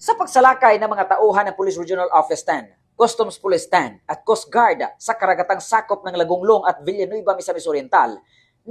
Sa pagsalakay ng mga tauhan ng Police Regional Office 10, Customs Police 10 at Coast Guard sa karagatang sakop ng Lagonglong at Villanueva, Misamis Oriental,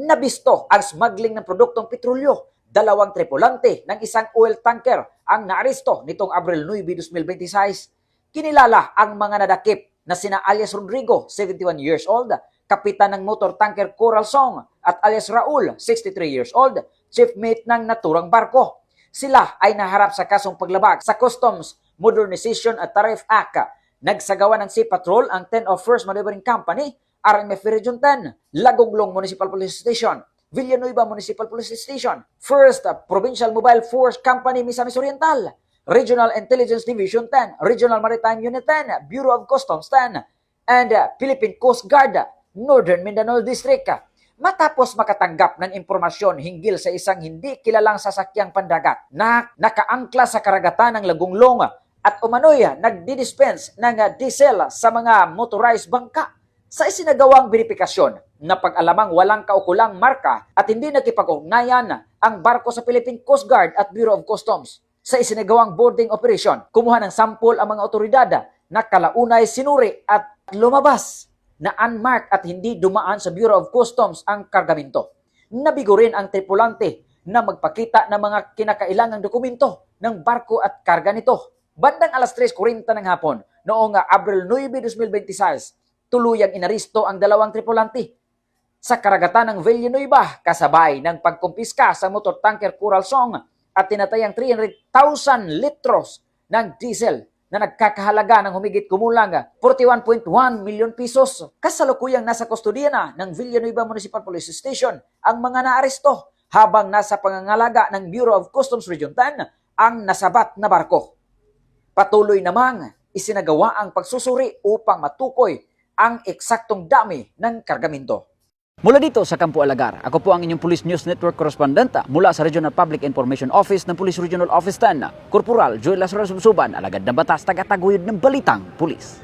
nabisto ang smuggling ng produktong petrolyo. 2 tripulante ng isang oil tanker ang naaresto nitong Abril 9, 2026. Kinilala ang mga nadakip na sina alias Rodrigo, 71 years old, kapitan ng motor tanker Coral Song, at alias Raul, 63 years old, chief mate ng naturang barko. Sila ay naharap sa kasong paglabag sa Customs Modernization at Tariff Act. Nagsagawa ng Sea Patrol ang 10 of First Maneuvering Company, RMF Region 10, Lagonglong Municipal Police Station, Villanueva Municipal Police Station, First Provincial Mobile Force Company, Misamis Oriental, Regional Intelligence Division 10, Regional Maritime Unit 10, Bureau of Customs 10, and Philippine Coast Guard, Northern Mindanao District. Matapos makatanggap ng impormasyon hinggil sa isang hindi kilalang sasakyang pandagat na nakaangkla sa karagatan ng Lagonglong at umano'y nagdidispense ng diesel sa mga motorized bangka. Sa isinagawang verifikasyon na pag-alamang walang kaukulang marka at hindi nakipag-ugnayan ang barko sa Philippine Coast Guard at Bureau of Customs. Sa isinagawang boarding operation, kumuha ng sampol ang mga otoridad na kalaunay sinuri at lumabas na unmarked at hindi dumaan sa Bureau of Customs ang kargamento. Nabigo rin ang tripulante na magpakita ng mga kinakailangang dokumento ng barko at karga nito. Bandang alas 3:40 ng hapon, noong Abril 9, 2026, tuluyang inaristo ang 2 tripulante sa karagatan ng Villanueva kasabay ng pagkumpiska sa motor tanker Coral Song at tinatayang 300,000 litros ng diesel na nagkakahalaga ng humigit kumulang 41.1 milyon pesos. Kasalukuyang nasa kustodiya na ng Villanueva Municipal Police Station ang mga naaresto habang nasa pangangalaga ng Bureau of Customs Region 10 ang nasabat na barko. Patuloy namang isinagawa ang pagsusuri upang matukoy ang eksaktong dami ng kargamento. Mula dito sa Campo Alagar, ako po ang inyong Police News Network correspondent mula sa Regional Public Information Office ng Police Regional Office 10, Corporal Joel Lazaro Subsuban, alagad ng batas, tagataguyod ng balitang pulis.